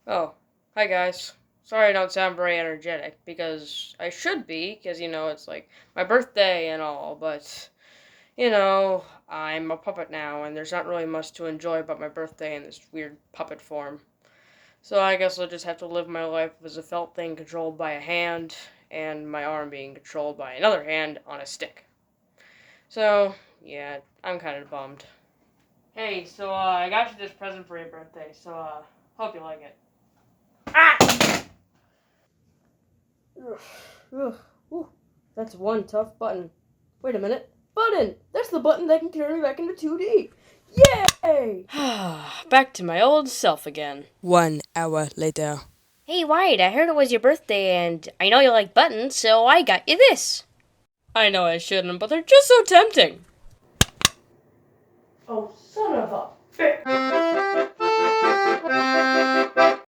Oh, hi guys. Sorry I don't sound very energetic because I should be, because it's like my birthday and all, but I'm a puppet now and there's not really much to enjoy about my birthday in this weird puppet form. So I guess I'll just have to live my life as a felt thing controlled by a hand and my arm being controlled by another hand on a stick. So, yeah, I'm kind of bummed. Hey, so I got you this present for your birthday, so hope you like it. Ah! Ugh, ugh, ooh, that's one tough button. Wait a minute. Button! That's the button that can turn me back into 2D. Yay! Back to my old self again. 1 hour later. Hey, Wyatt, I heard it was your birthday, and I know you like buttons, so I got you this. I know I shouldn't, but they're just so tempting. Oh, son of a bitch.